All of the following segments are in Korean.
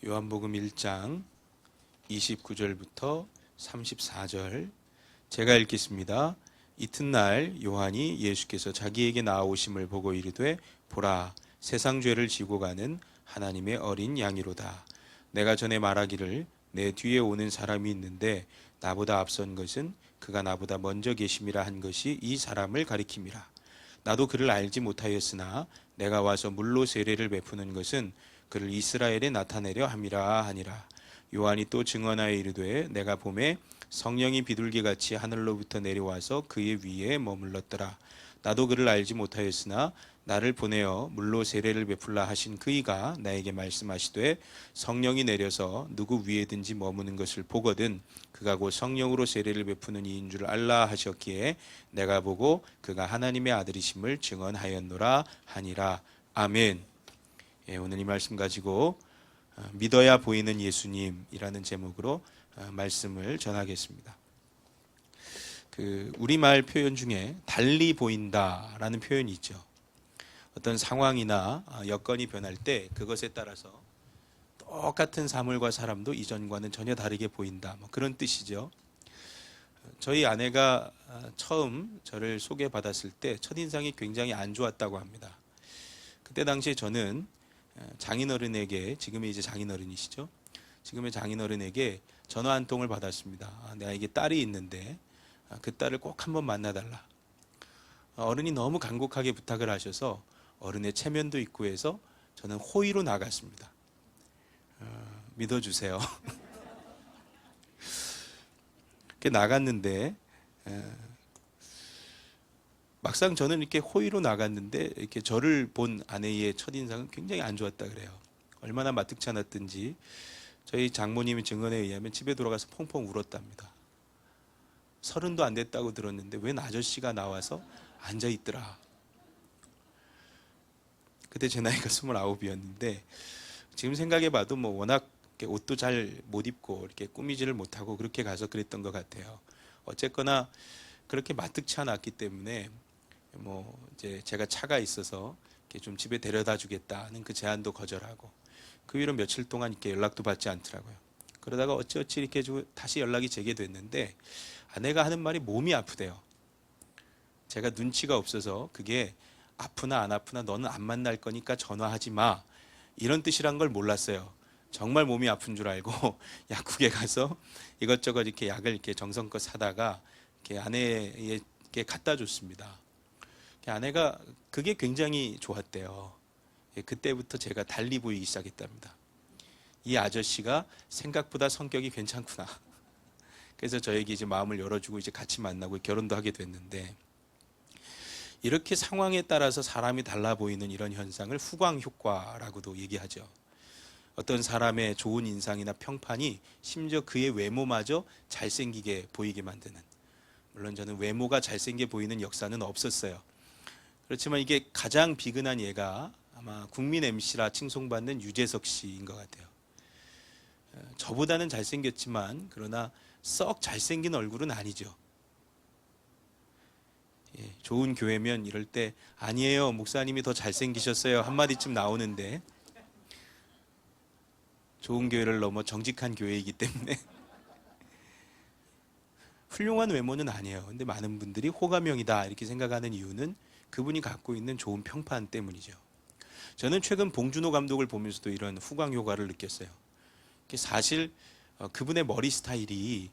요한복음 1장 29절부터 34절 제가 읽겠습니다. 이튿날 요한이 예수께서 자기에게 나아오심을 보고 이르되 보라 세상 죄를 지고 가는 하나님의 어린 양이로다. 내가 전에 말하기를 내 뒤에 오는 사람이 있는데 나보다 앞선 것은 그가 나보다 먼저 계심이라 한 것이 이 사람을 가리킴이라. 나도 그를 알지 못하였으나 내가 와서 물로 세례를 베푸는 것은 그를 이스라엘에 나타내려 함이라 하니라. 요한이 또 증언하여 이르되 내가 보매 성령이 비둘기같이 하늘로부터 내려와서 그의 위에 머물렀더라. 나도 그를 알지 못하였으나 나를 보내어 물로 세례를 베풀라 하신 그이가 나에게 말씀하시되 성령이 내려서 누구 위에든지 머무는 것을 보거든 그가 곧 성령으로 세례를 베푸는 이인 줄 알라 하셨기에 내가 보고 그가 하나님의 아들이심을 증언하였노라 하니라. 아멘. 오늘 이 말씀 가지고 믿어야 보이는 예수님이라는 제목으로 말씀을 전하겠습니다. 우리말 표현 중에 달리 보인다라는 표현이 있죠. 어떤 상황이나 여건이 변할 때 그것에 따라서 똑같은 사물과 사람도 이전과는 전혀 다르게 보인다. 그런 뜻이죠. 저희 아내가 처음 저를 소개받았을 때 첫인상이 굉장히 안 좋았다고 합니다. 그때 당시에 저는 장인어른에게, 지금의 이제 장인어른이시죠. 지금의 장인어른에게 전화 한 통을 받았습니다. 내가 이게 딸이 있는데 그 딸을 꼭 한번 만나달라. 어른이 너무 간곡하게 부탁을 하셔서 어른의 체면도 있고 해서 저는 호의로 나갔습니다. 믿어주세요. 이렇게 나갔는데 막상 저는 이렇게 호의로 나갔는데 이렇게 저를 본 아내의 첫인상은 굉장히 안 좋았다 그래요. 얼마나 마뜩치 않았든지 저희 장모님의 증언에 의하면 집에 돌아가서 펑펑 울었답니다. 30도 안 됐다고 들었는데 웬 아저씨가 나와서 앉아있더라. 그때 제 나이가 29이었는데 지금 생각해봐도 워낙 옷도 잘 못 입고 이렇게 꾸미지를 못하고 그렇게 가서 그랬던 것 같아요. 어쨌거나 그렇게 마뜩치 않았기 때문에 이제 제가 차가 있어서 이렇게 좀 집에 데려다 주겠다는 그 제안도 거절하고 그 위로 며칠 동안 이렇게 연락도 받지 않더라고요. 그러다가 어찌어찌 이렇게 다시 연락이 재개됐는데 아내가 하는 말이 몸이 아프대요. 제가 눈치가 없어서 그게 아프나 안 아프나 너는 안 만날 거니까 전화하지 마 이런 뜻이란 걸 몰랐어요. 정말 몸이 아픈 줄 알고 약국에 가서 이것저것 이렇게 약을 이렇게 정성껏 사다가 이렇게 아내에게 갖다 줬습니다. 아내가 그게 굉장히 좋았대요. 그때부터 제가 달리 보이기 시작했답니다. 이 아저씨가 생각보다 성격이 괜찮구나. 그래서 저에게 이제 마음을 열어주고 이제 같이 만나고 결혼도 하게 됐는데 이렇게 상황에 따라서 사람이 달라 보이는 이런 현상을 후광 효과라고도 얘기하죠. 어떤 사람의 좋은 인상이나 평판이 심지어 그의 외모마저 잘생기게 보이게 만드는, 물론 저는 외모가 잘생겨 보이는 역사는 없었어요. 그렇지만 이게 가장 비근한 예가 아마 국민 MC라 칭송받는 유재석 씨인 것 같아요. 저보다는 잘생겼지만 그러나 썩 잘생긴 얼굴은 아니죠. 좋은 교회면 이럴 때 아니에요 목사님이 더 잘생기셨어요 한마디쯤 나오는데 좋은 교회를 넘어 정직한 교회이기 때문에 훌륭한 외모는 아니에요. 근데 많은 분들이 호감형이다 이렇게 생각하는 이유는 그분이 갖고 있는 좋은 평판 때문이죠. 저는 최근 봉준호 감독을 보면서도 이런 후광 효과를 느꼈어요. 사실 그분의 머리 스타일이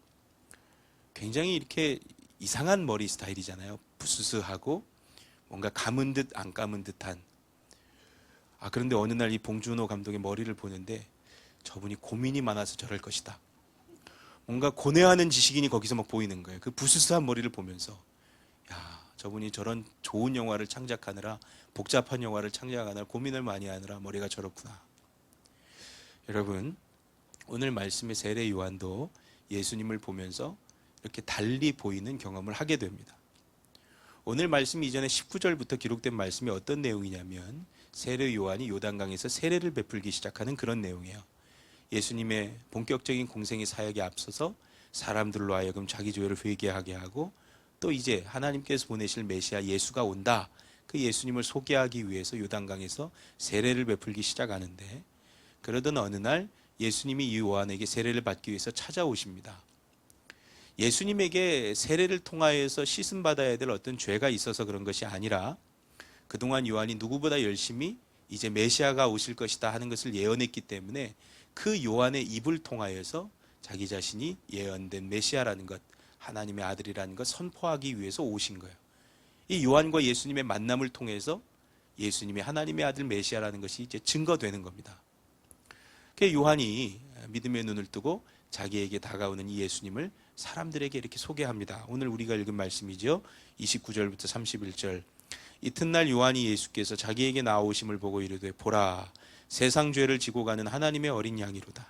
굉장히 이렇게 이상한 머리 스타일이잖아요. 부스스하고 뭔가 감은 듯 안 감은 듯한. 그런데 어느 날 이 봉준호 감독의 머리를 보는데 저분이 고민이 많아서 저럴 것이다. 뭔가 고뇌하는 지식인이 거기서 막 보이는 거예요. 그 부스스한 머리를 보면서 저분이 저런 좋은 영화를 창작하느라 복잡한 영화를 창작하느라 고민을 많이 하느라 머리가 저렇구나. 여러분 오늘 말씀의 세례 요한도 예수님을 보면서 이렇게 달리 보이는 경험을 하게 됩니다. 오늘 말씀 이전에 19절부터 기록된 말씀이 어떤 내용이냐면 세례 요한이 요단강에서 세례를 베풀기 시작하는 그런 내용이에요. 예수님의 본격적인 공생의 사역에 앞서서 사람들로 하여금 자기 죄를 회개하게 하고 또 이제 하나님께서 보내실 메시아 예수가 온다. 그 예수님을 소개하기 위해서 요단강에서 세례를 베풀기 시작하는데 그러던 어느 날 예수님이 이 요한에게 세례를 받기 위해서 찾아오십니다. 예수님에게 세례를 통하여서 씻음 받아야 될 어떤 죄가 있어서 그런 것이 아니라 그동안 요한이 누구보다 열심히 이제 메시아가 오실 것이다 하는 것을 예언했기 때문에 그 요한의 입을 통하여서 자기 자신이 예언된 메시아라는 것, 하나님의 아들이라는 것 선포하기 위해서 오신 거예요. 이 요한과 예수님의 만남을 통해서 예수님이 하나님의 아들 메시아라는 것이 이제 증거되는 겁니다. 그 요한이 믿음의 눈을 뜨고 자기에게 다가오는 이 예수님을 사람들에게 이렇게 소개합니다. 오늘 우리가 읽은 말씀이죠. 29절부터 31절. 이튿날 요한이 예수께서 자기에게 나오심을 보고 이르되 보라 세상 죄를 지고 가는 하나님의 어린 양이로다.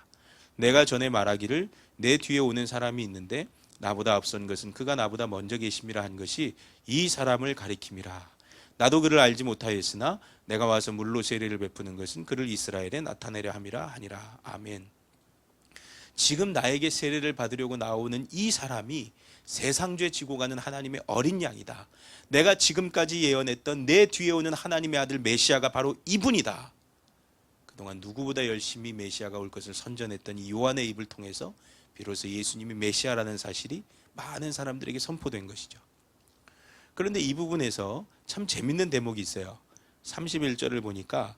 내가 전에 말하기를 내 뒤에 오는 사람이 있는데 나보다 앞선 것은 그가 나보다 먼저 계심이라 한 것이 이 사람을 가리킴이라. 나도 그를 알지 못하였으나 내가 와서 물로 세례를 베푸는 것은 그를 이스라엘에 나타내려 함이라 하니라. 아멘. 지금 나에게 세례를 받으려고 나오는 이 사람이 세상 죄 지고 가는 하나님의 어린 양이다. 내가 지금까지 예언했던 내 뒤에 오는 하나님의 아들 메시아가 바로 이분이다. 그동안 누구보다 열심히 메시아가 올 것을 선전했던 이 요한의 입을 통해서 비로소 예수님이 메시아라는 사실이 많은 사람들에게 선포된 것이죠. 그런데 이 부분에서 참 재밌는 대목이 있어요. 31절을 보니까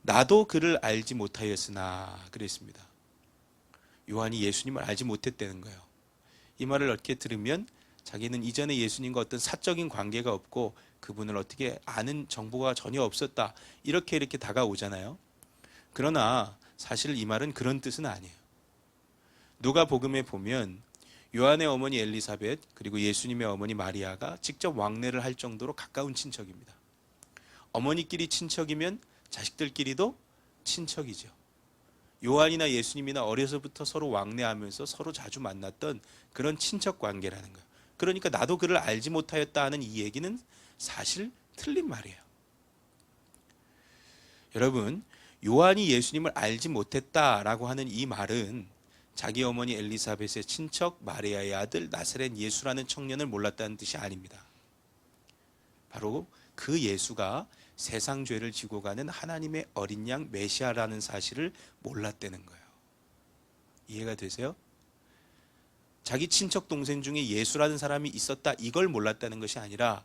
나도 그를 알지 못하였으나 그랬습니다. 요한이 예수님을 알지 못했다는 거예요. 이 말을 어떻게 들으면 자기는 이전에 예수님과 어떤 사적인 관계가 없고 그분을 어떻게 아는 정보가 전혀 없었다 이렇게 다가오잖아요. 그러나 사실 이 말은 그런 뜻은 아니에요. 누가복음에 보면 요한의 어머니 엘리사벳 그리고 예수님의 어머니 마리아가 직접 왕래를 할 정도로 가까운 친척입니다. 어머니끼리 친척이면 자식들끼리도 친척이죠. 요한이나 예수님이나 어려서부터 서로 왕래하면서 서로 자주 만났던 그런 친척 관계라는 거예요. 그러니까 나도 그를 알지 못하였다 하는 이 얘기는 사실 틀린 말이에요. 여러분, 요한이 예수님을 알지 못했다라고 하는 이 말은 자기 어머니 엘리사벳의 친척 마리아의 아들 나사렛 예수라는 청년을 몰랐다는 뜻이 아닙니다. 바로 그 예수가 세상 죄를 지고 가는 하나님의 어린 양 메시아라는 사실을 몰랐다는 거예요. 이해가 되세요? 자기 친척 동생 중에 예수라는 사람이 있었다 이걸 몰랐다는 것이 아니라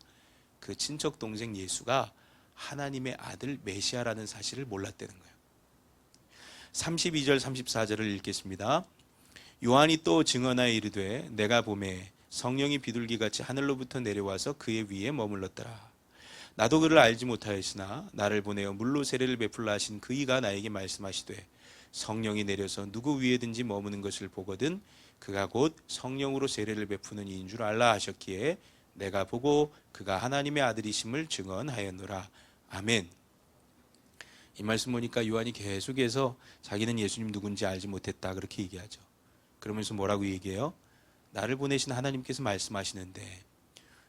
그 친척 동생 예수가 하나님의 아들 메시아라는 사실을 몰랐다는 거예요. 32절 34절을 읽겠습니다. 요한이 또 증언하여 이르되 내가 보매 성령이 비둘기같이 하늘로부터 내려와서 그의 위에 머물렀더라. 나도 그를 알지 못하였으나 나를 보내어 물로 세례를 베풀라 하신 그이가 나에게 말씀하시되 성령이 내려서 누구 위에든지 머무는 것을 보거든 그가 곧 성령으로 세례를 베푸는 이인 줄 알라 하셨기에 내가 보고 그가 하나님의 아들이심을 증언하였노라. 아멘. 이 말씀 보니까 요한이 계속해서 자기는 예수님 누군지 알지 못했다 그렇게 얘기하죠. 그러면서 뭐라고 얘기해요? 나를 보내신 하나님께서 말씀하시는데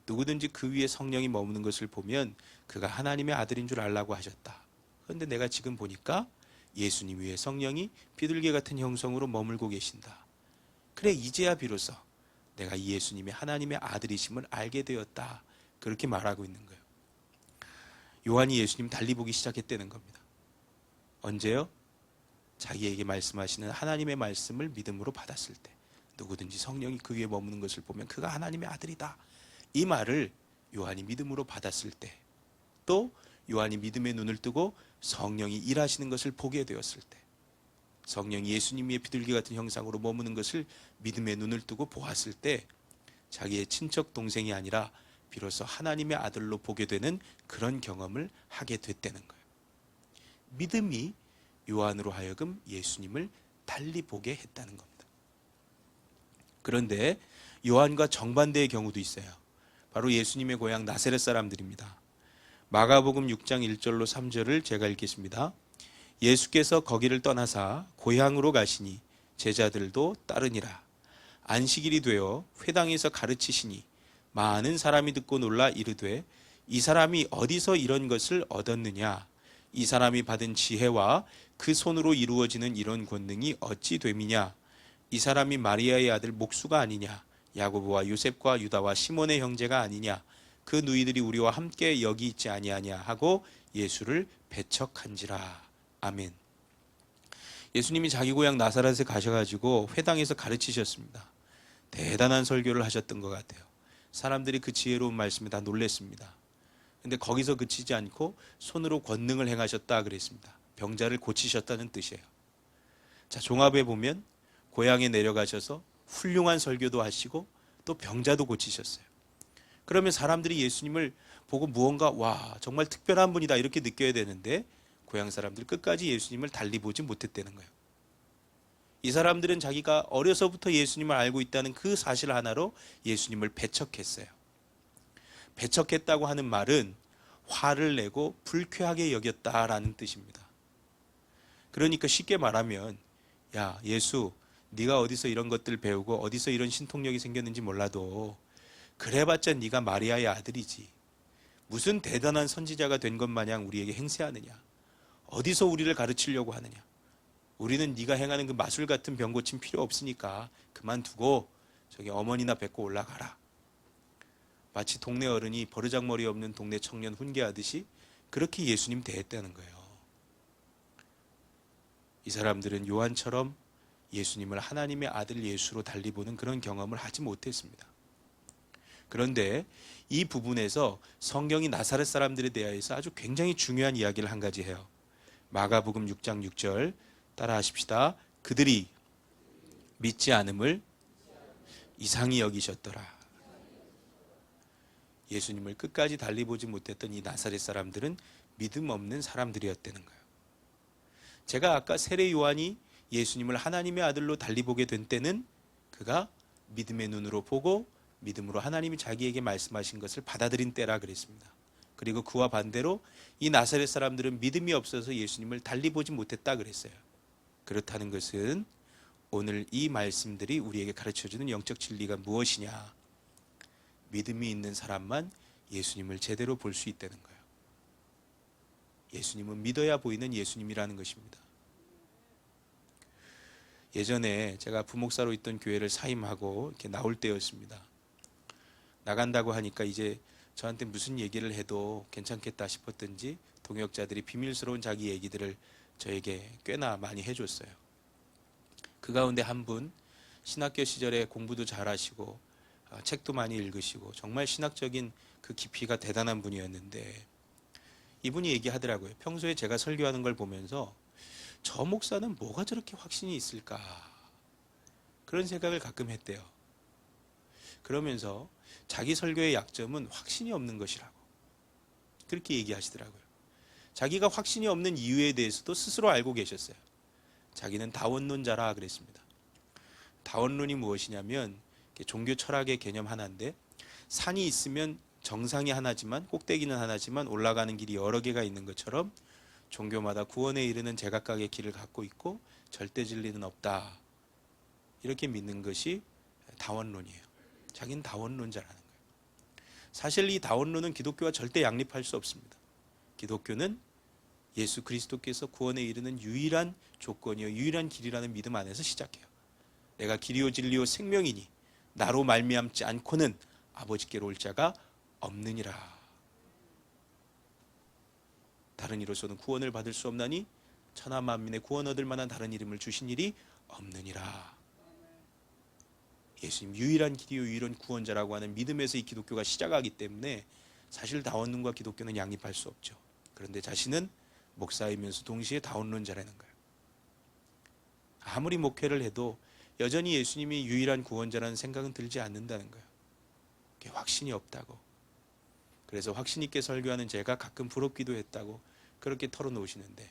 누구든지 그 위에 성령이 머무는 것을 보면 그가 하나님의 아들인 줄 알라고 하셨다. 그런데 내가 지금 보니까 예수님 위에 성령이 비둘기 같은 형성으로 머물고 계신다. 그래 이제야 비로소 내가 이 예수님이 하나님의 아들이심을 알게 되었다. 그렇게 말하고 있는 거예요. 요한이 예수님 달리 보기 시작했다는 겁니다. 언제요? 자기에게 말씀하시는 하나님의 말씀을 믿음으로 받았을 때 누구든지 성령이 그 위에 머무는 것을 보면 그가 하나님의 아들이다. 이 말을 요한이 믿음으로 받았을 때 또 요한이 믿음의 눈을 뜨고 성령이 일하시는 것을 보게 되었을 때 성령이 예수님 위에 비둘기 같은 형상으로 머무는 것을 믿음의 눈을 뜨고 보았을 때 자기의 친척 동생이 아니라 비로소 하나님의 아들로 보게 되는 그런 경험을 하게 됐다는 거예요. 믿음이 요한으로 하여금 예수님을 달리 보게 했다는 겁니다. 그런데 요한과 정반대의 경우도 있어요. 바로 예수님의 고향 나사렛 사람들입니다. 마가복음 6장 1절로 3절을 제가 읽겠습니다. 예수께서 거기를 떠나사 고향으로 가시니 제자들도 따르니라. 안식일이 되어 회당에서 가르치시니 많은 사람이 듣고 놀라 이르되 이 사람이 어디서 이런 것을 얻었느냐? 이 사람이 받은 지혜와 그 손으로 이루어지는 이런 권능이 어찌 됨이냐? 이 사람이 마리아의 아들 목수가 아니냐? 야고보와 요셉과 유다와 시몬의 형제가 아니냐? 그 누이들이 우리와 함께 여기 있지 아니하냐 하고 예수를 배척한지라. 아멘. 예수님이 자기 고향 나사렛에 가셔가지고 회당에서 가르치셨습니다. 대단한 설교를 하셨던 것 같아요. 사람들이 그 지혜로운 말씀에 다 놀랬습니다. 근데 거기서 그치지 않고 손으로 권능을 행하셨다 그랬습니다. 병자를 고치셨다는 뜻이에요. 자, 종합해 보면 고향에 내려가셔서 훌륭한 설교도 하시고 또 병자도 고치셨어요. 그러면 사람들이 예수님을 보고 무언가 와 정말 특별한 분이다 이렇게 느껴야 되는데 고향 사람들 끝까지 예수님을 달리 보지 못했다는 거예요. 이 사람들은 자기가 어려서부터 예수님을 알고 있다는 그 사실 하나로 예수님을 배척했어요. 배척했다고 하는 말은 화를 내고 불쾌하게 여겼다라는 뜻입니다. 그러니까 쉽게 말하면 야 예수 네가 어디서 이런 것들 배우고 어디서 이런 신통력이 생겼는지 몰라도 그래봤자 네가 마리아의 아들이지 무슨 대단한 선지자가 된 것 마냥 우리에게 행세하느냐, 어디서 우리를 가르치려고 하느냐, 우리는 네가 행하는 그 마술 같은 병 고침 필요 없으니까 그만두고 저기 어머니나 뵙고 올라가라. 마치 동네 어른이 버르장머리 없는 동네 청년 훈계하듯이 그렇게 예수님 대했다는 거예요. 이 사람들은 요한처럼 예수님을 하나님의 아들 예수로 달리 보는 그런 경험을 하지 못했습니다. 그런데 이 부분에서 성경이 나사렛 사람들에 대하여서 아주 굉장히 중요한 이야기를 한 가지 해요. 마가복음 6장 6절 따라 하십시다. 그들이 믿지 않음을 이상히 여기셨더라. 예수님을 끝까지 달리 보지 못했던 이 나사렛 사람들은 믿음 없는 사람들이었다는 거예요. 제가 아까 세례 요한이 예수님을 하나님의 아들로 달리 보게 된 때는 그가 믿음의 눈으로 보고 믿음으로 하나님이 자기에게 말씀하신 것을 받아들인 때라 그랬습니다. 그리고 그와 반대로 이 나사렛 사람들은 믿음이 없어서 예수님을 달리 보지 못했다 그랬어요. 그렇다는 것은 오늘 이 말씀들이 우리에게 가르쳐주는 영적 진리가 무엇이냐? 믿음이 있는 사람만 예수님을 제대로 볼 수 있다는 거예요. 예수님은 믿어야 보이는 예수님이라는 것입니다. 예전에 제가 부목사로 있던 교회를 사임하고 이렇게 나올 때였습니다. 나간다고 하니까 이제 저한테 무슨 얘기를 해도 괜찮겠다 싶었던지 동역자들이 비밀스러운 자기 얘기들을 저에게 꽤나 많이 해줬어요. 그 가운데 한 분 신학교 시절에 공부도 잘하시고 책도 많이 읽으시고 정말 신학적인 그 깊이가 대단한 분이었는데 이분이 얘기하더라고요. 평소에 제가 설교하는 걸 보면서 저 목사는 뭐가 저렇게 확신이 있을까 그런 생각을 가끔 했대요. 그러면서 자기 설교의 약점은 확신이 없는 것이라고 그렇게 얘기하시더라고요. 자기가 확신이 없는 이유에 대해서도 스스로 알고 계셨어요. 자기는 다원론자라 그랬습니다. 다원론이 무엇이냐면 종교 철학의 개념 하나인데 산이 있으면 정상이 하나지만 꼭대기는 하나지만 올라가는 길이 여러 개가 있는 것처럼 종교마다 구원에 이르는 제각각의 길을 갖고 있고 절대 진리는 없다. 이렇게 믿는 것이 다원론이에요. 자기는 다원론자라는 거예요. 사실 이 다원론은 기독교와 절대 양립할 수 없습니다. 기독교는 예수 그리스도께서 구원에 이르는 유일한 조건이요 유일한 길이라는 믿음 안에서 시작해요. 내가 길이요 진리요 생명이니 나로 말미암지 않고는 아버지께로 올 자가 없느니라. 다른 이로서는 구원을 받을 수 없나니 천하 만민의 구원 얻을 만한 다른 이름을 주신 일이 없느니라. 예수님 유일한 길이요 유일한 구원자라고 하는 믿음에서 이 기독교가 시작하기 때문에 사실 다원론과 기독교는 양립할 수 없죠. 그런데 자신은 목사이면서 동시에 다원론자라는 거예요. 아무리 목회를 해도 여전히 예수님이 유일한 구원자라는 생각은 들지 않는다는 거예요. 그게 확신이 없다고. 그래서 확신 있게 설교하는 제가 가끔 부럽기도 했다고 그렇게 털어놓으시는데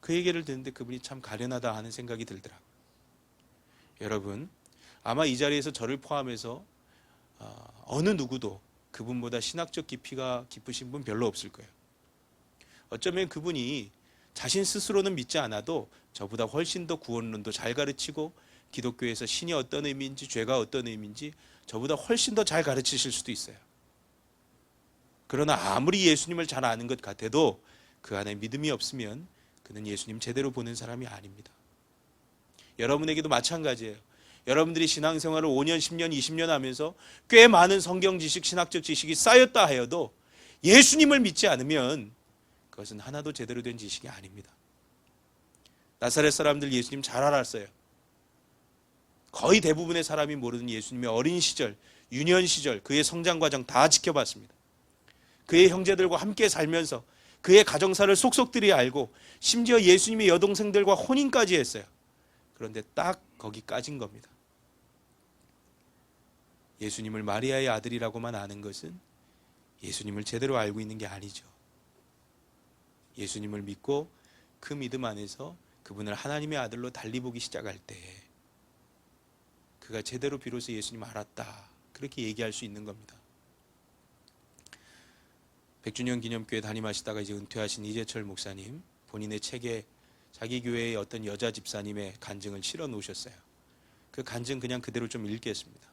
그 얘기를 듣는데 그분이 참 가련하다 하는 생각이 들더라고요. 여러분 아마 이 자리에서 저를 포함해서 어느 누구도 그분보다 신학적 깊이가 깊으신 분 별로 없을 거예요. 어쩌면 그분이 자신 스스로는 믿지 않아도 저보다 훨씬 더 구원론도 잘 가르치고 기독교에서 신이 어떤 의미인지 죄가 어떤 의미인지 저보다 훨씬 더 잘 가르치실 수도 있어요. 그러나 아무리 예수님을 잘 아는 것 같아도 그 안에 믿음이 없으면 그는 예수님 제대로 보는 사람이 아닙니다. 여러분에게도 마찬가지예요. 여러분들이 신앙생활을 5년, 10년, 20년 하면서 꽤 많은 성경 지식, 신학적 지식이 쌓였다 하여도 예수님을 믿지 않으면 그것은 하나도 제대로 된 지식이 아닙니다. 나사렛 사람들 예수님 잘 알았어요. 거의 대부분의 사람이 모르는 예수님의 어린 시절, 유년 시절, 그의 성장 과정 다 지켜봤습니다. 그의 형제들과 함께 살면서 그의 가정사를 속속들이 알고 심지어 예수님의 여동생들과 혼인까지 했어요. 그런데 딱 거기까지인 겁니다. 예수님을 마리아의 아들이라고만 아는 것은 예수님을 제대로 알고 있는 게 아니죠. 예수님을 믿고 그 믿음 안에서 그분을 하나님의 아들로 달리 보기 시작할 때 그가 제대로 비로소 예수님을 알았다, 그렇게 얘기할 수 있는 겁니다. 100주년 기념교회 담임하시다가 이제 은퇴하신 이재철 목사님, 본인의 책에 자기 교회의 어떤 여자 집사님의 간증을 실어 놓으셨어요. 그 간증 그냥 그대로 좀 읽겠습니다.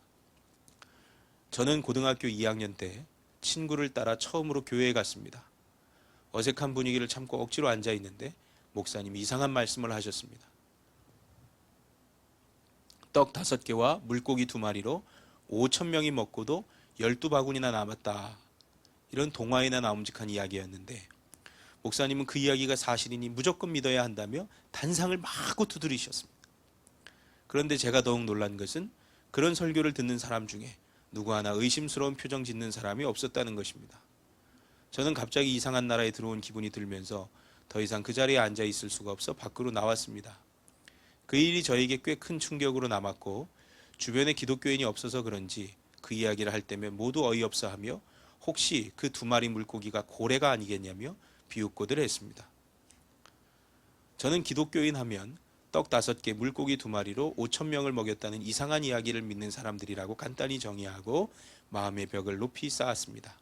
저는 고등학교 2학년 때 친구를 따라 처음으로 교회에 갔습니다. 어색한 분위기를 참고 억지로 앉아 있는데 목사님이 이상한 말씀을 하셨습니다. 떡 5개와 물고기 2마리로 5,000명이 먹고도 12바구니나 남았다. 이런 동화에나 나옴직한 이야기였는데 목사님은 그 이야기가 사실이니 무조건 믿어야 한다며 단상을 마구 두드리셨습니다. 그런데 제가 더욱 놀란 것은 그런 설교를 듣는 사람 중에 누구 하나 의심스러운 표정 짓는 사람이 없었다는 것입니다. 저는 갑자기 이상한 나라에 들어온 기분이 들면서 더 이상 그 자리에 앉아 있을 수가 없어 밖으로 나왔습니다. 그 일이 저에게 꽤 큰 충격으로 남았고 주변에 기독교인이 없어서 그런지 그 이야기를 할 때면 모두 어이없어 하며 혹시 그 2마리 물고기가 고래가 아니겠냐며 비웃고들 했습니다. 저는 기독교인 하면 떡 5개 물고기 2마리로 5,000명을 먹였다는 이상한 이야기를 믿는 사람들이라고 간단히 정의하고 마음의 벽을 높이 쌓았습니다.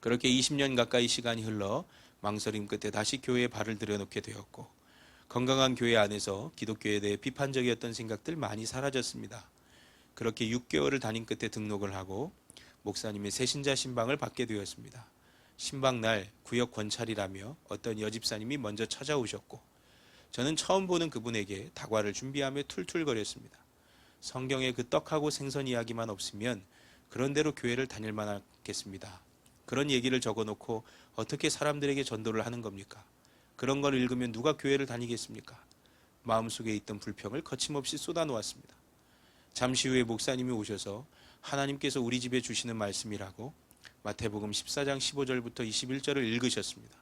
그렇게 20년 가까이 시간이 흘러 망설임 끝에 다시 교회에 발을 들여놓게 되었고 건강한 교회 안에서 기독교에 대해 비판적이었던 생각들 많이 사라졌습니다. 그렇게 6개월을 다닌 끝에 등록을 하고 목사님의 새신자 신방을 받게 되었습니다. 신방날 구역 권찰이라며 어떤 여집사님이 먼저 찾아오셨고 저는 처음 보는 그분에게 다과를 준비하며 툴툴거렸습니다. 성경에 그 떡하고 생선 이야기만 없으면 그런 대로 교회를 다닐 만하겠습니다. 그런 얘기를 적어놓고 어떻게 사람들에게 전도를 하는 겁니까? 그런 걸 읽으면 누가 교회를 다니겠습니까? 마음속에 있던 불평을 거침없이 쏟아놓았습니다. 잠시 후에 목사님이 오셔서 하나님께서 우리 집에 주시는 말씀이라고 마태복음 14장 15절부터 21절을 읽으셨습니다.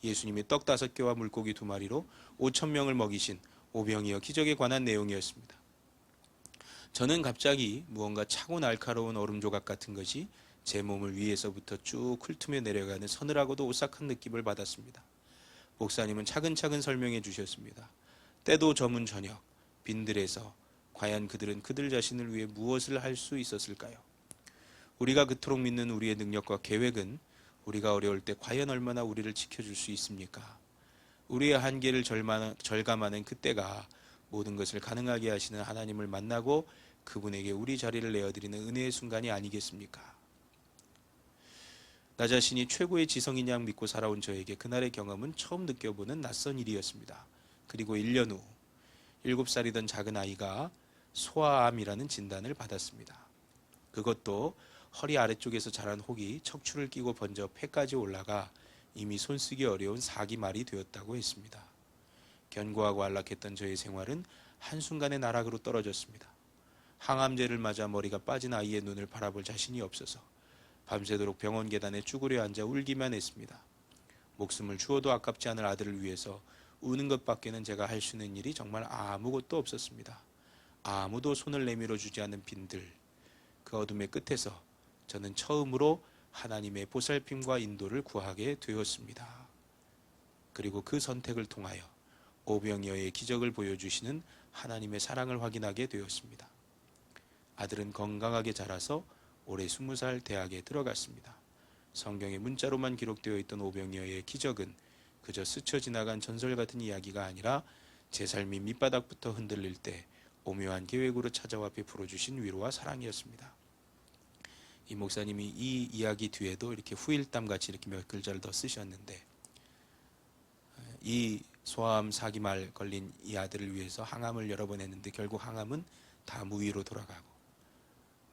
예수님이 떡 5개와 물고기 2마리로 5,000명을 먹이신 오병이어 기적에 관한 내용이었습니다. 저는 갑자기 무언가 차고 날카로운 얼음 조각 같은 것이 제 몸을 위에서부터 쭉 훑으며 내려가는 서늘하고도 오싹한 느낌을 받았습니다. 목사님은 차근차근 설명해 주셨습니다. 때도 저문 저녁 빈들에서 과연 그들은 그들 자신을 위해 무엇을 할 수 있었을까요? 우리가 그토록 믿는 우리의 능력과 계획은 우리가 어려울 때 과연 얼마나 우리를 지켜줄 수 있습니까? 우리의 한계를 절감하는 그때가 모든 것을 가능하게 하시는 하나님을 만나고 그분에게 우리 자리를 내어드리는 은혜의 순간이 아니겠습니까? 나 자신이 최고의 지성인 양 믿고 살아온 저에게 그날의 경험은 처음 느껴보는 낯선 일이었습니다. 그리고 1년 후 7살이던 작은 아이가 소아암이라는 진단을 받았습니다. 그것도 허리 아래쪽에서 자란 혹이 척추를 끼고 번져 폐까지 올라가 이미 손쓰기 어려운 사기말이 되었다고 했습니다. 견고하고 안락했던 저의 생활은 한순간에 나락으로 떨어졌습니다. 항암제를 맞아 머리가 빠진 아이의 눈을 바라볼 자신이 없어서 밤새도록 병원 계단에 쭈그려 앉아 울기만 했습니다. 목숨을 주어도 아깝지 않을 아들을 위해서 우는 것밖에는 제가 할 수 있는 일이 정말 아무것도 없었습니다. 아무도 손을 내밀어 주지 않는 빈들, 그 어둠의 끝에서 저는 처음으로 하나님의 보살핌과 인도를 구하게 되었습니다. 그리고 그 선택을 통하여 오병이어의 기적을 보여주시는 하나님의 사랑을 확인하게 되었습니다. 아들은 건강하게 자라서 올해 20살 대학에 들어갔습니다. 성경에 문자로만 기록되어 있던 오병이어의 기적은 그저 스쳐 지나간 전설 같은 이야기가 아니라 제 삶이 밑바닥부터 흔들릴 때 오묘한 계획으로 찾아와 베풀어 주신 위로와 사랑이었습니다. 이 목사님이 이 이야기 뒤에도 이렇게 후일담 같이 이렇게 몇 글자를 더 쓰셨는데, 이 소아암 사기말 걸린 이 아들을 위해서 항암을 여러 번 했는데 결국 항암은 다 무위로 돌아가고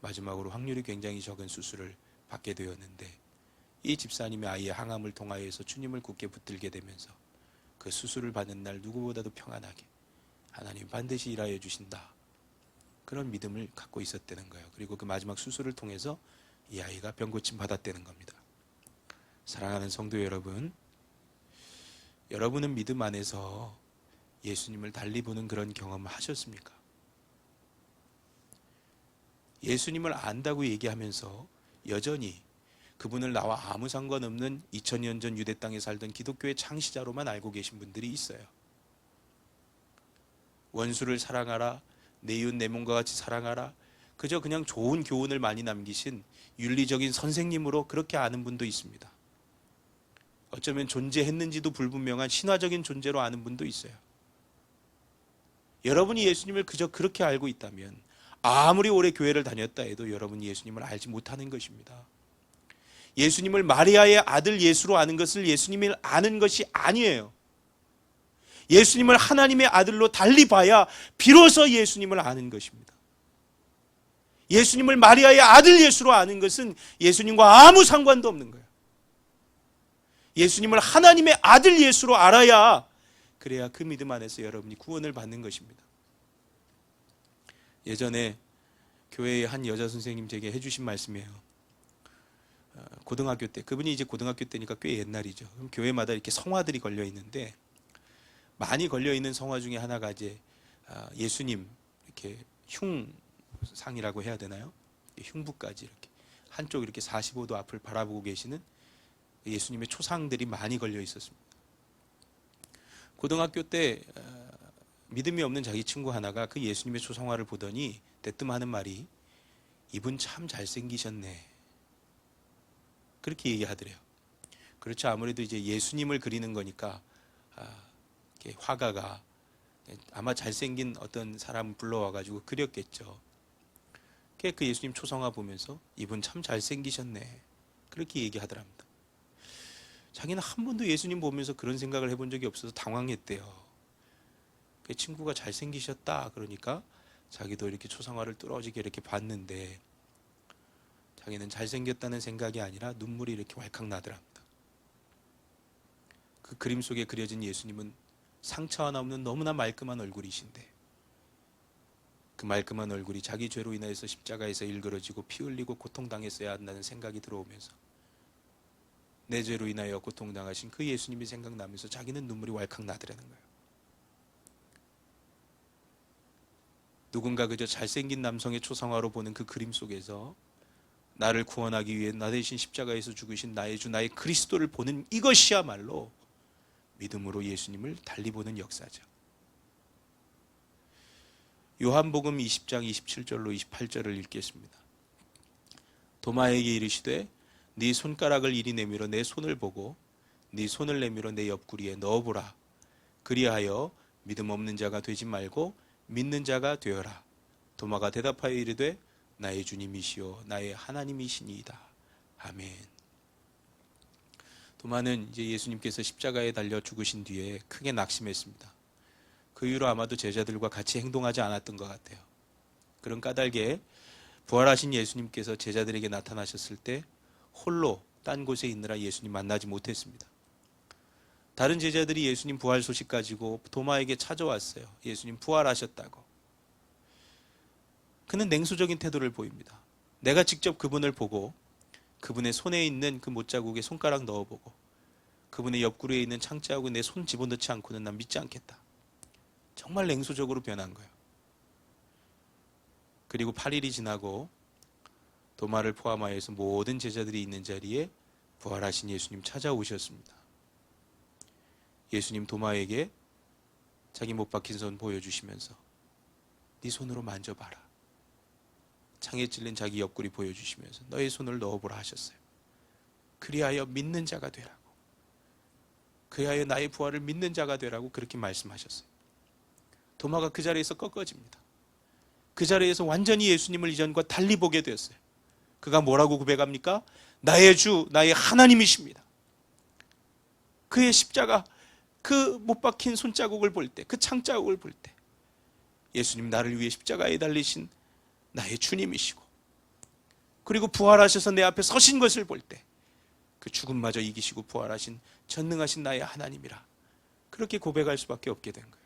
마지막으로 확률이 굉장히 적은 수술을 받게 되었는데, 이 집사님의 아이의 항암을 통하여서 주님을 굳게 붙들게 되면서 그 수술을 받는 날 누구보다도 평안하게 하나님 반드시 일하여 주신다. 그런 믿음을 갖고 있었다는 거예요. 그리고 그 마지막 수술을 통해서 이 아이가 병고침 받았다는 겁니다. 사랑하는 성도 여러분, 여러분은 믿음 안에서 예수님을 달리 보는 그런 경험을 하셨습니까? 예수님을 안다고 얘기하면서 여전히 그분을 나와 아무 상관없는 2000년 전 유대 땅에 살던 기독교의 창시자로만 알고 계신 분들이 있어요. 원수를 사랑하라, 내 이웃 내 몸과 같이 사랑하라, 그저 그냥 좋은 교훈을 많이 남기신 윤리적인 선생님으로 그렇게 아는 분도 있습니다. 어쩌면 존재했는지도 불분명한 신화적인 존재로 아는 분도 있어요. 여러분이 예수님을 그저 그렇게 알고 있다면 아무리 오래 교회를 다녔다 해도 여러분이 예수님을 알지 못하는 것입니다. 예수님을 마리아의 아들 예수로 아는 것을 예수님을 아는 것이 아니에요. 예수님을 하나님의 아들로 달리 봐야 비로소 예수님을 아는 것입니다. 예수님을 마리아의 아들 예수로 아는 것은 예수님과 아무 상관도 없는 거예요. 예수님을 하나님의 아들 예수로 알아야, 그래야 그 믿음 안에서 여러분이 구원을 받는 것입니다. 예전에 교회의 한 여자 선생님 제게 해주신 말씀이에요. 고등학교 때, 그분이 이제 고등학교 때니까 꽤 옛날이죠. 그럼 교회마다 이렇게 성화들이 걸려 있는데, 많이 걸려 있는 성화 중에 하나가 이제 예수님 이렇게 흉상이라고 해야 되나요? 흉부까지 이렇게 한쪽 이렇게 45도 앞을 바라보고 계시는 예수님의 초상들이 많이 걸려 있었습니다. 고등학교 때 믿음이 없는 자기 친구 하나가 그 예수님의 초상화를 보더니 대뜸 하는 말이, 이분 참 잘생기셨네, 그렇게 얘기하더래요. 그렇죠. 아무래도 이제 예수님을 그리는 거니까 화가가 아마 잘생긴 어떤 사람 불러와가지고 그렸겠죠. 그 예수님 초상화 보면서 이분 참 잘생기셨네, 그렇게 얘기하더랍니다. 자기는 한 번도 예수님 보면서 그런 생각을 해본 적이 없어서 당황했대요. 그 친구가 잘생기셨다 그러니까 자기도 이렇게 초상화를 뚫어지게 이렇게 봤는데 자기는 잘생겼다는 생각이 아니라 눈물이 이렇게 왈칵 나더랍니다. 그 그림 속에 그려진 예수님은 상처 하나 없는 너무나 말끔한 얼굴이신데, 그 말끔한 얼굴이 자기 죄로 인하여서 십자가에서 일그러지고 피 흘리고 고통당했어야 한다는 생각이 들어오면서 내 죄로 인하여 고통당하신 그 예수님이 생각나면서 자기는 눈물이 왈칵 나더라는 거예요. 누군가 그저 잘생긴 남성의 초상화로 보는 그 그림 속에서 나를 구원하기 위해 나 대신 십자가에서 죽으신 나의 주 나의 그리스도를 보는 이것이야말로 믿음으로 예수님을 달리 보는 역사죠. 요한복음 20장 27절로 28절을 읽겠습니다. 도마에게 이르시되 네 손가락을 이리 내밀어 내 손을 보고 네 손을 내밀어 내 옆구리에 넣어보라. 그리하여 믿음 없는 자가 되지 말고 믿는 자가 되어라. 도마가 대답하여 이르되 나의 주님이시요 나의 하나님이시니이다. 아멘. 도마는 이제 예수님께서 십자가에 달려 죽으신 뒤에 크게 낙심했습니다. 그 이후로 아마도 제자들과 같이 행동하지 않았던 것 같아요. 그런 까닭에 부활하신 예수님께서 제자들에게 나타나셨을 때 홀로 딴 곳에 있느라 예수님 만나지 못했습니다. 다른 제자들이 예수님 부활 소식 가지고 도마에게 찾아왔어요. 예수님 부활하셨다고. 그는 냉소적인 태도를 보입니다. 내가 직접 그분을 보고 그분의 손에 있는 그 못자국에 손가락 넣어보고 그분의 옆구리에 있는 창자국에 내 손 집어넣지 않고는 난 믿지 않겠다. 정말 냉소적으로 변한 거예요. 그리고 8일이 지나고 도마를 포함하여서 모든 제자들이 있는 자리에 부활하신 예수님 찾아오셨습니다. 예수님 도마에게 자기 못 박힌 손 보여주시면서 네 손으로 만져봐라. 창에 찔린 자기 옆구리 보여주시면서 너의 손을 넣어보라 하셨어요. 그리하여 믿는 자가 되라고. 그리하여 나의 부활을 믿는 자가 되라고 그렇게 말씀하셨어요. 도마가 그 자리에서 꺾어집니다. 그 자리에서 완전히 예수님을 이전과 달리 보게 되었어요. 그가 뭐라고 고백합니까? 나의 주, 나의 하나님이십니다. 그의 십자가, 그 못 박힌 손자국을 볼 때, 그 창자국을 볼 때 예수님 나를 위해 십자가에 달리신 나의 주님이시고, 그리고 부활하셔서 내 앞에 서신 것을 볼 때 그 죽음마저 이기시고 부활하신 전능하신 나의 하나님이라 그렇게 고백할 수밖에 없게 된 거예요.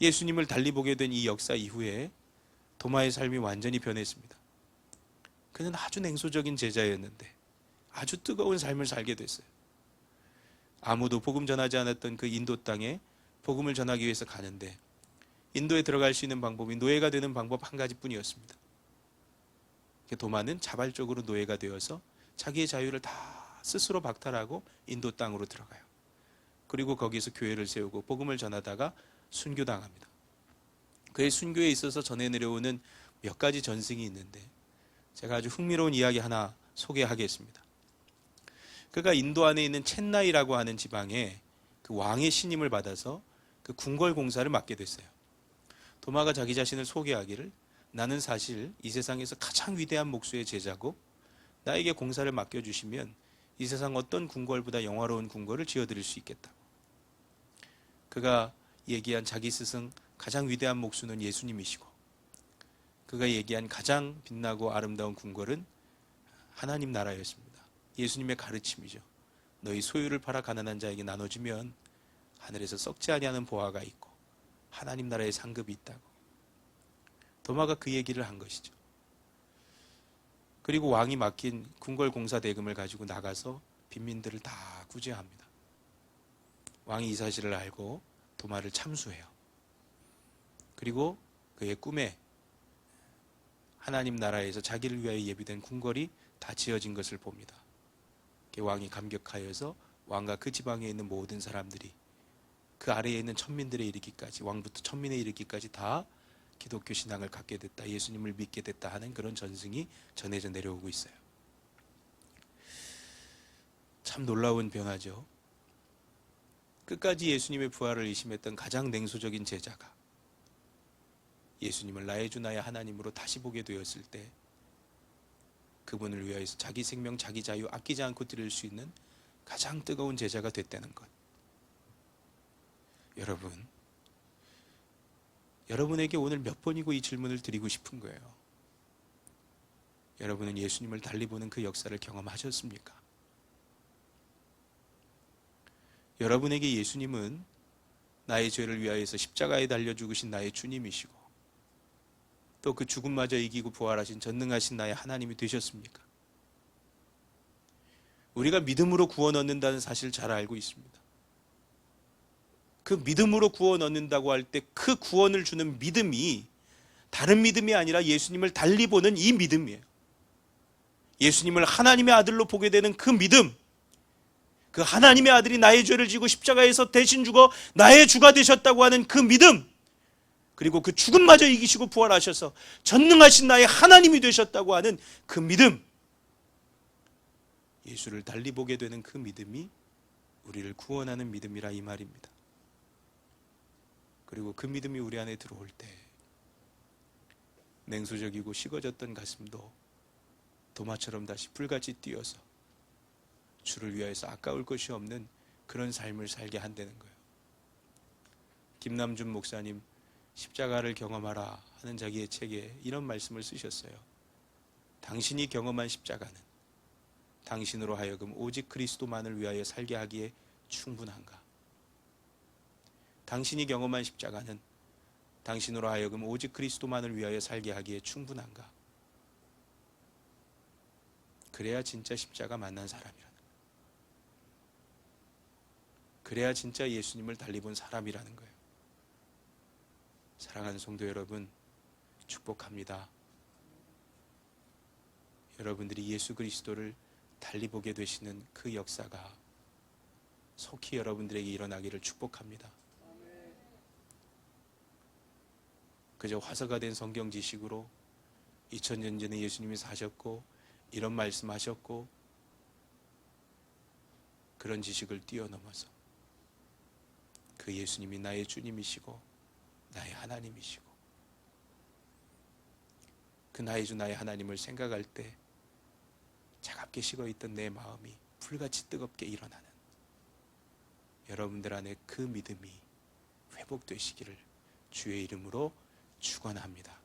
예수님을 달리 보게 된 이 역사 이후에 도마의 삶이 완전히 변했습니다. 그는 아주 냉소적인 제자였는데 아주 뜨거운 삶을 살게 됐어요. 아무도 복음 전하지 않았던 그 인도 땅에 복음을 전하기 위해서 가는데 인도에 들어갈 수 있는 방법이 노예가 되는 방법 한 가지뿐이었습니다. 도마는 자발적으로 노예가 되어서 자기의 자유를 다 스스로 박탈하고 인도 땅으로 들어가요. 그리고 거기서 교회를 세우고 복음을 전하다가 순교당합니다. 그의 순교에 있어서 전해 내려오는 몇 가지 전승이 있는데 제가 아주 흥미로운 이야기 하나 소개하겠습니다. 그가 인도 안에 있는 첸나이라고 하는 지방에 그 왕의 신임을 받아서 그 궁궐 공사를 맡게 됐어요. 도마가 자기 자신을 소개하기를 나는 사실 이 세상에서 가장 위대한 목수의 제자고 나에게 공사를 맡겨주시면 이 세상 어떤 궁궐보다 영화로운 궁궐을 지어드릴 수 있겠다. 그가 얘기한 자기 스승 가장 위대한 목수는 예수님이시고 그가 얘기한 가장 빛나고 아름다운 궁궐은 하나님 나라였습니다. 예수님의 가르침이죠. 너희 소유를 팔아 가난한 자에게 나눠주면 하늘에서 썩지 아니하는 보화가 있고 하나님 나라의 상급이 있다고. 도마가 그 얘기를 한 것이죠. 그리고 왕이 맡긴 궁궐 공사 대금을 가지고 나가서 빈민들을 다 구제합니다. 왕이 이 사실을 알고 도마를 참수해요. 그리고 그의 꿈에 하나님 나라에서 자기를 위하여 예비된 궁궐이 다 지어진 것을 봅니다. 왕이 감격하여서 왕과 그 지방에 있는 모든 사람들이 그 아래에 있는 천민들에 이르기까지 왕부터 천민에 이르기까지 다 기독교 신앙을 갖게 됐다. 예수님을 믿게 됐다 하는 그런 전승이 전해져 내려오고 있어요. 참 놀라운 변화죠. 끝까지 예수님의 부활을 의심했던 가장 냉소적인 제자가 예수님을 나의 주 나의 하나님으로 다시 보게 되었을 때 그분을 위하여서 자기 생명 자기 자유 아끼지 않고 드릴 수 있는 가장 뜨거운 제자가 됐다는 것. 여러분에게 오늘 몇 번이고 이 질문을 드리고 싶은 거예요. 여러분은 예수님을 달리 보는 그 역사를 경험하셨습니까? 여러분에게 예수님은 나의 죄를 위하여서 십자가에 달려 죽으신 나의 주님이시고 또 그 죽음마저 이기고 부활하신 전능하신 나의 하나님이 되셨습니까? 우리가 믿음으로 구원 얻는다는 사실 잘 알고 있습니다. 그 믿음으로 구원 얻는다고 할 때 그 구원을 주는 믿음이 다른 믿음이 아니라 예수님을 달리 보는 이 믿음이에요. 예수님을 하나님의 아들로 보게 되는 그 믿음, 그 하나님의 아들이 나의 죄를 지고 십자가에서 대신 죽어 나의 주가 되셨다고 하는 그 믿음, 그리고 그 죽음마저 이기시고 부활하셔서 전능하신 나의 하나님이 되셨다고 하는 그 믿음, 예수를 달리 보게 되는 그 믿음이 우리를 구원하는 믿음이라 이 말입니다. 그리고 그 믿음이 우리 안에 들어올 때 냉소적이고 식어졌던 가슴도 도마처럼 다시 불같이 뛰어서 주를 위하여서 아까울 것이 없는 그런 삶을 살게 한다는 거예요. 김남준 목사님 십자가를 경험하라 하는 자기의 책에 이런 말씀을 쓰셨어요. 당신이 경험한 십자가는 당신으로 하여금 오직 그리스도만을 위하여 살게 하기에 충분한가? 당신이 경험한 십자가는 당신으로 하여금 오직 그리스도만을 위하여 살게 하기에 충분한가? 그래야 진짜 십자가 만난 사람이라는 거예요. 그래야 진짜 예수님을 달리 본 사람이라는 거예요. 사랑하는 성도 여러분, 축복합니다. 여러분들이 예수 그리스도를 달리 보게 되시는 그 역사가 속히 여러분들에게 일어나기를 축복합니다. 그저 화서가 된 성경 지식으로 2000년 전에 예수님이 사셨고 이런 말씀하셨고 그런 지식을 뛰어넘어서 그 예수님이 나의 주님이시고 나의 하나님이시고 그 나의 주 나의 하나님을 생각할 때 차갑게 식어있던 내 마음이 불같이 뜨겁게 일어나는 여러분들 안에 그 믿음이 회복되시기를 주의 이름으로 축원합니다.